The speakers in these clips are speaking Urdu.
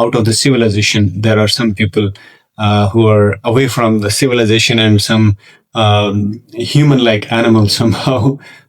out of the civilization. There are some people who are away from the civilization and some human-like animals somehow.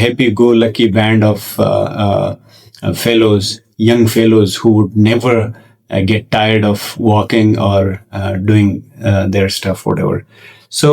happy go lucky band of young fellows who would never get tired of walking or doing their stuff, whatever. So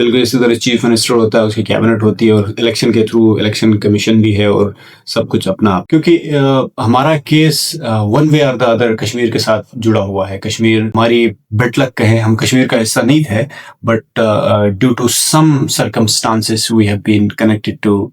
بالکل اسی طرح چیف منسٹر ہوتا ہے، اس کی کیبنٹ ہوتی ہے، اور الیکشن کے تھرو الیکشن کمیشن بھی ہے اور سب کچھ اپنا آپ. کیونکہ ہمارا کیس ون وے اور دا ادر کشمیر کے ساتھ جڑا ہوا ہے. کشمیر ہماری بیڈ لک کہیں، ہم کشمیر کا حصہ نہیں تھے، but due to some circumstances we have been connected to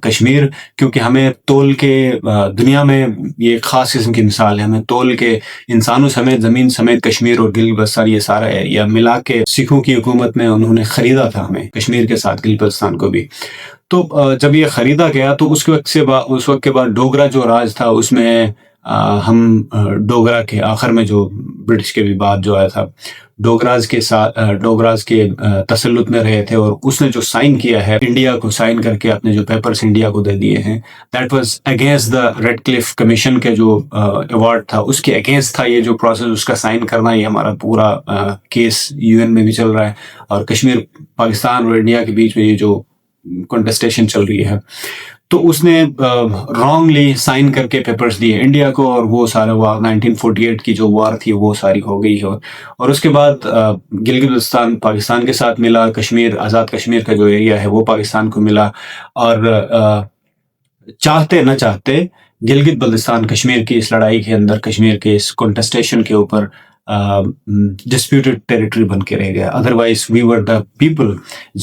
Kashmir. کیونکہ ہمیں تول کے دنیا میں یہ ایک خاص قسم کی مثال ہے، ہمیں تول کے انسانوں سمیت زمین سمیت کشمیر اور گلگت بلتستان یہ سارا ایریا ملا کے سکھوں کی حکومت میں انہوں نے خریدا تھا ہمیں کشمیر کے ساتھ گلگت بلتستان کو بھی. تو جب یہ خریدا گیا تو اس وقت کے بعد ڈوگرا جو راج تھا اس میں ہم ڈوگرا کے آخر میں جو برٹش کے بھی بعد جو آیا تھا ڈوگراز کے تسلط میں رہے تھے، اور اس نے جو سائن کیا ہے انڈیا کو، سائن کر کے اپنے جو پیپرز انڈیا کو دے دیے ہیں، that was against the Radcliffe commission کے جو ایوارڈ تھا، اس کے اگینسٹ تھا یہ جو پروسیس اس کا سائن کرنا. یہ ہمارا پورا کیس یو این میں بھی چل رہا ہے، اور کشمیر پاکستان اور انڈیا کے بیچ میں یہ جو کنٹسٹیشن چل رہی ہے. تو اس نے رانگلی سائن کر کے پیپرز دیے انڈیا کو، اور وہ سارا 1948 کی جو وار تھی وہ ساری ہو گئی ہے. اور اس کے بعد گلگت بلتستان پاکستان کے ساتھ ملا، کشمیر آزاد کشمیر کا جو ایریا ہے وہ پاکستان کو ملا. اور چاہتے نہ چاہتے گلگت بلتستان کشمیر کی اس لڑائی کے اندر، کشمیر کے اس کنٹسٹیشن کے اوپر ڈسپیوٹڈ ٹیریٹری بن کے رہ گیا. Otherwise we were the people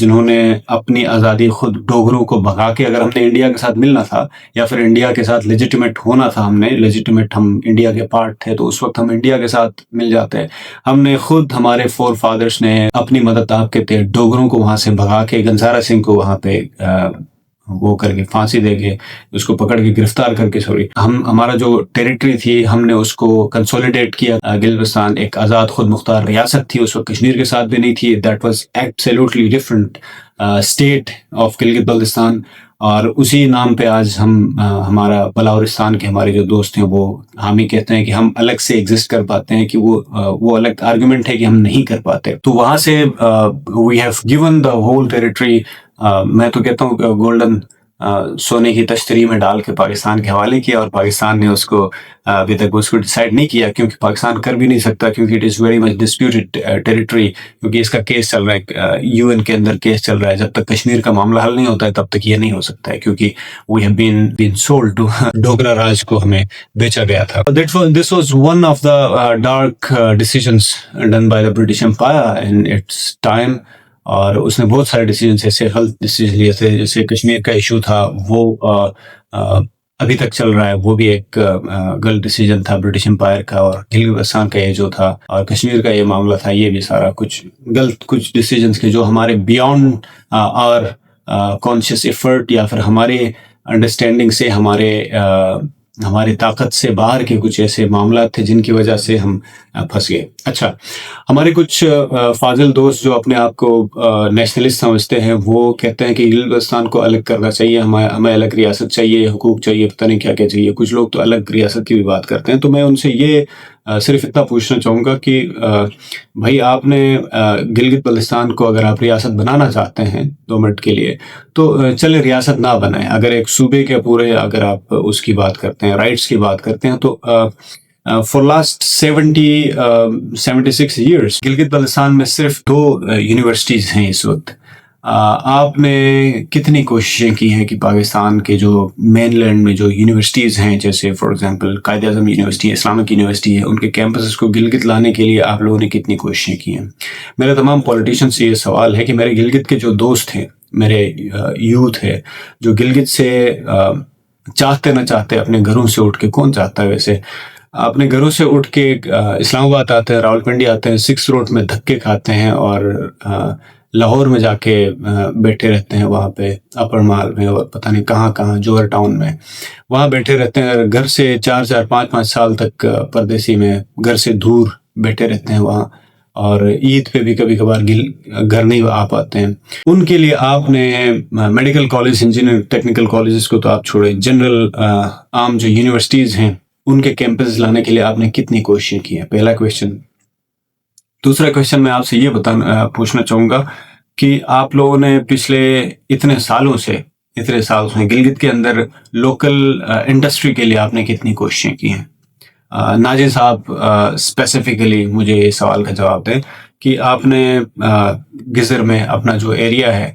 جنہوں نے اپنی آزادی خود ڈوگروں کو بھگا کے، اگر ہم نے انڈیا کے ساتھ ملنا تھا یا پھر انڈیا کے ساتھ لیجیٹیمیٹ ہونا تھا، ہم انڈیا کے پارٹ تھے، تو اس وقت ہم انڈیا کے ساتھ مل جاتے. ہم نے خود، ہمارے فور فادرز نے اپنی مدد آپ کے تحت ڈوگروں کو وہاں سے بھگا کے، گنزارا سنگھ کو وہاں پہ وہ کر کے پھانسی دے کے، اس کو پکڑ کے گرفتار کر کے، ہمارا جو ٹیریٹری تھی ہم نے اس کو کنسولیڈیٹ کیا. گلگت بلتستان ایک آزاد خود مختار ریاست تھی، اس وقت کشمیر کے ساتھ بھی نہیں تھی. That was absolutely different state of Gilgit Baltistan. اور اسی نام پہ آج ہمارا بلاورستان کے ہمارے جو دوست ہیں وہ حامی کہتے ہیں کہ ہم الگ سے ایگزسٹ کر پاتے ہیں، کہ وہ الگ آرگومنٹ ہے کہ ہم نہیں کر پاتے. تو وہاں سے we have given the whole territory. میں تو کہتا ہوں گولڈن سونے کی تشتری میں ڈال کے پاکستان کے حوالے کیا، اور پاکستان نے اس کو ابھی تک اس کو ڈیسائیڈ نہیں کیا، کیونکہ پاکستان کر بھی نہیں سکتا، کیونکہ it is very much disputed territory. کیونکہ اس کا کیس چل رہا ہے، یو این کے اندر کیس چل رہا ہے. جب تک کشمیر کا معاملہ حل نہیں ہوتا ہے تب تک یہ نہیں ہو سکتا ہے، کیونکہ we have been sold to Dogra Raj کو ہمیں بیچا گیا تھا. This was one of the dark decisions done by the British Empire in its time. اور اس نے بہت سارے ڈیسیجنس ایسے غلط ڈیسیجن لیے تھے، جیسے کشمیر کا ایشو تھا وہ ابھی تک چل رہا ہے، وہ بھی ایک غلط ڈیسیجن تھا برٹش امپائر کا. اور گلگت بلتستان کا یہ جو تھا اور کشمیر کا یہ معاملہ تھا، یہ بھی سارا کچھ غلط کچھ ڈیسیجنس کے جو ہمارے بیانڈ اور کانشیس ایفرٹ یا پھر ہمارے انڈرسٹینڈنگ سے، ہماری طاقت سے باہر کے کچھ ایسے معاملات تھے جن کی وجہ سے ہم پھنس گئے. اچھا، ہمارے کچھ فاضل دوست جو اپنے آپ کو نیشنلسٹ سمجھتے ہیں، وہ کہتے ہیں کہ گلگت بلتستان کو الگ کرنا چاہیے، ہمیں الگ ریاست چاہیے، حقوق چاہیے، پتہ نہیں کیا کیا چاہیے. کچھ لوگ تو الگ ریاست کی بھی بات کرتے ہیں. تو میں ان سے یہ صرف اتنا پوچھنا چاہوں گا کہ بھائی، آپ نے گلگت بلتستان کو اگر آپ ریاست بنانا چاہتے ہیں 2 منٹ کے لیے تو چلے ریاست نہ بنائیں. اگر ایک صوبے کے پورے اگر آپ اس کی بات کرتے ہیں، رائٹس کی بات کرتے ہیں، تو for last 76 years Gilgit Baltistan میں صرف 2 یونیورسٹیز ہیں اس وقت. آپ نے کتنی کوششیں کی ہیں کہ پاکستان کے جو مین لینڈ میں جو یونیورسٹیز ہیں، جیسے for example Quaid Azam university ہے، اسلامک یونیورسٹی ہے، ان کے کیمپسز کو گلگت لانے کے لیے آپ لوگوں نے کتنی کوششیں کی ہیں؟ میرا تمام پولیٹیشین سے یہ سوال ہے کہ میرے گلگت کے جو دوست ہیں، میرے یوتھ ہے جو گلگت سے چاہتے نہ چاہتے اپنے گھروں سے اٹھ کے، کون چاہتا ہے ویسے، اپنے گھروں سے اٹھ کے اسلام آباد آتے ہیں، راولپنڈی آتے ہیں، 6 روڈ میں دھکے کھاتے ہیں، اور لاہور میں جا کے بیٹھے رہتے ہیں، وہاں پہ اپر مال میں، اور پتہ نہیں کہاں جوہر ٹاؤن میں، وہاں بیٹھے رہتے ہیں. گھر سے 4 5 سال تک پردیسی میں گھر سے دور بیٹھے رہتے ہیں وہاں، اور عید پہ بھی کبھی کبھار گھر نہیں آ پاتے ہیں. ان کے لیے آپ نے medical college, engineer technical colleges کو تو آپ چھوڑیں، جنرل عام جو یونیورسٹیز ہیں ان کے کیمپس لانے کے لیے آپ نے کتنی کوششیں کی ہیں؟ پہلا کویشچن. دوسرا کویشچن میں آپ سے یہ پوچھنا چاہوں گا کہ آپ لوگوں نے پچھلے اتنے سالوں سے گلگت کے اندر لوکل انڈسٹری کے لیے آپ نے کتنی کوششیں کی ہیں؟ ناجی صاحب اسپیسیفکلی مجھے اس سوال کا جواب دیں کہ آپ نے گزر میں اپنا جو ایریا ہے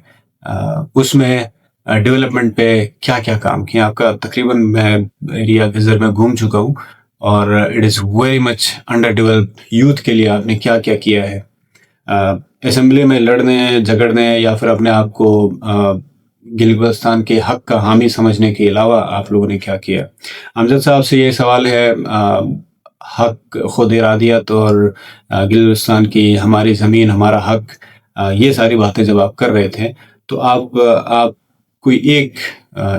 اس میں ڈیولپمنٹ پہ کیا کیا کام کیا. آپ کا تقریباً میں ایریا گزر میں گھوم چکا ہوں اور it is very much under develop. Youth کے لیے آپ نے کیا کیا کیا ہے اسمبلی میں لڑنے جھگڑنے یا پھر اپنے آپ کو گلگت بلتستان کے حق کا حامی سمجھنے کے علاوہ آپ لوگوں نے کیا کیا؟ امجد صاحب سے یہ سوال ہے. حق، خود ارادیت اور گلگت بلتستان کی ہماری زمین ہمارا حق، یہ ساری باتیں جب آپ کر رہے تھے تو آپ کوئی ایک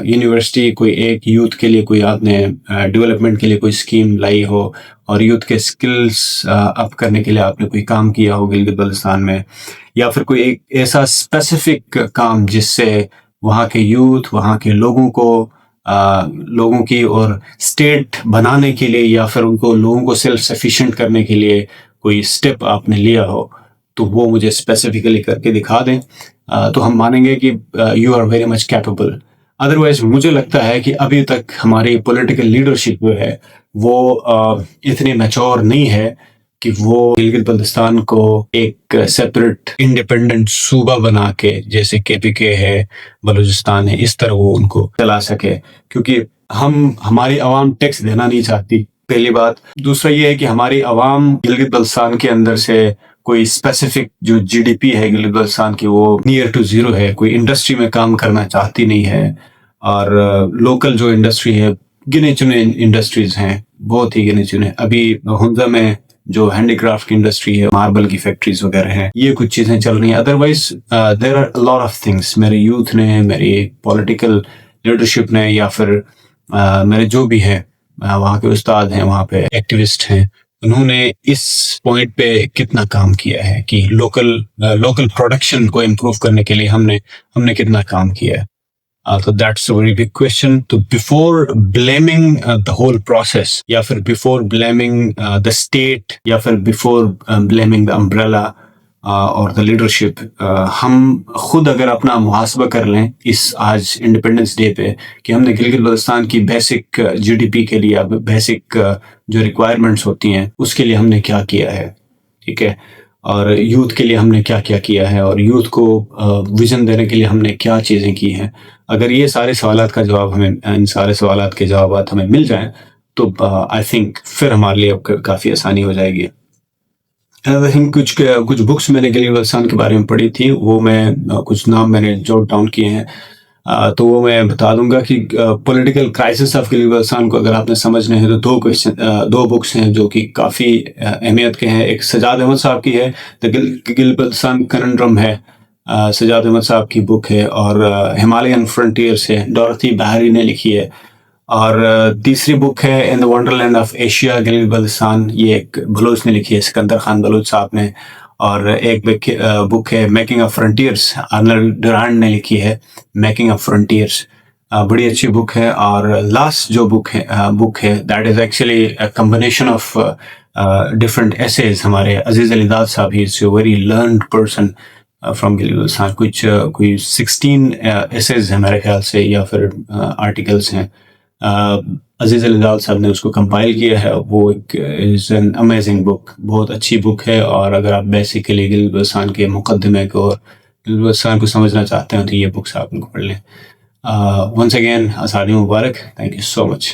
یونیورسٹی، کوئی ایک یوتھ کے لیے کوئی آپ نے ڈیولپمنٹ کے لیے کوئی اسکیم لائی ہو اور یوتھ کے اسکلس اپ کرنے کے لیے آپ نے کوئی کام کیا ہو گلگت بلتستان میں، یا پھر کوئی ایک ایسا اسپیسیفک کام جس سے وہاں کے یوتھ، وہاں کے لوگوں کی اور اسٹیٹ بنانے کے لیے یا پھر ان کو لوگوں کو سیلف سفیشینٹ کرنے کے لیے کوئی اسٹیپ آپ نے لیا ہو تو وہ مجھے اسپیسیفکلی کر کے دکھا دیں تو ہم مانیں گے کہ you are very much capable. Otherwise مجھے لگتا ہے کہ ابھی تک ہماری پولیٹیکل لیڈرشپ جو ہے وہ اتنی میچور نہیں ہے کہ وہ گلگت بلتستان کو ایک سیپریٹ انڈیپینڈنٹ صوبہ بنا کے، جیسے KPK ہے، بلوچستان ہے، اس طرح وہ ان کو چلا سکے، کیونکہ ہماری عوام ٹیکس دینا نہیں چاہتی، پہلی بات. دوسرا یہ ہے کہ ہماری عوام گلگت بلتستان کے اندر سے کوئی اسپیسیفک جو GDP ہے گلگت بلتستان کی وہ نیئر ٹو زیرو ہے. کوئی انڈسٹری میں کام کرنا چاہتی نہیں ہے، اور لوکل جو انڈسٹری ہے، گنے چنے انڈسٹریز ہیں، بہت ہی گنے چنے. ابھی ہنزا میں جو ہینڈی کرافٹ کی انڈسٹری ہے، ماربل کی فیکٹریز وغیرہ ہیں، یہ کچھ چیزیں چل رہی ہیں. Otherwise there are lot of things. میرے یوتھ نے، میری پولیٹیکل لیڈرشپ نے، یا پھر میرے جو بھی ہے وہاں کے استاد ہیں، وہاں پہ ایکٹیوسٹ ہیں، انہوں نے اس پوائنٹ پہ کتنا کام کیا ہے کہ لوکل پروڈکشن کو امپروو کرنے کے لیے ہم نے کتنا کام کیا ہے. So that's a very big question. So before blaming the whole process, یا پھر before blaming the state، یا پھر before blaming the umbrella اور the leadership، ہم خود اگر اپنا محاسبہ کر لیں اس آج انڈیپینڈنس ڈے پہ کہ ہم نے گلگت بلتستان کی بیسک GDP کے لیے، بیسک جو ریکوائرمنٹس ہوتی ہیں اس کے لیے ہم نے کیا کیا ہے، ٹھیک ہے، اور یوتھ کے لیے ہم نے کیا کیا کیا ہے، اور یوتھ کو ویژن دینے کے لیے ہم نے کیا چیزیں کی ہیں. اگر یہ سارے سوالات کا جواب ان سارے سوالات کے جوابات ہمیں مل جائیں تو آئی تھنک پھر ہمارے لیے کافی آسانی ہو جائے گی. آئی تھنک کچھ بکس میں نے گلگت بلتستان کے بارے میں پڑھی تھی، وہ میں کچھ نام میں نے جوٹ ڈاؤن کیے ہیں، تو وہ میں بتا دوں گا کہ political crisis of Gilgit Baltistan کو اگر آپ نے سمجھنے ہیں تو دو بکس ہیں جو کہ کافی اہمیت کے ہیں. ایک سجاد احمد صاحب کی ہے، گلگت بلتستان کننڈرم ہے، سجاد احمد صاحب کی بک ہے، اور ہمالیئن فرنٹیئرس ہے، ڈورتھی بہاری نے لکھی ہے. اور تیسری بک ہے ان دا ونڈرلینڈ آف ایشیا گلگت بلتستان، یہ ایک بلوچ نے لکھی ہے، سکندر خان بلوچ صاحب نے. اور ایک بک ہے میکنگ آف فرنٹیئرس، آرنلڈ ڈورانڈ نے لکھی ہے، میکنگ آف فرنٹیئرس، بڑی اچھی بک ہے. اور لاسٹ جو بک ہے that is actually combination of different essays. ہمارے Aziz Ali Dad Sahib, he is a very learned person from Gilgit Baltistan. کوئی 16 ایسیز ہیں میرے خیال سے، یا پھر آرٹیکلس ہیں. عزیز علی داد صاحب نے اس کو کمپائل کیا ہے. وہ ایک از این امیزنگ بک، بہت اچھی بک ہے. اور اگر آپ بیسیکلی گلگت بلتستان کے مقدمے کو، گلگت بلتستان کو سمجھنا چاہتے ہیں تو یہ بکس آپ ان کو پڑھ لیں. ونس اگین آزادی مبارک. Thank you so much.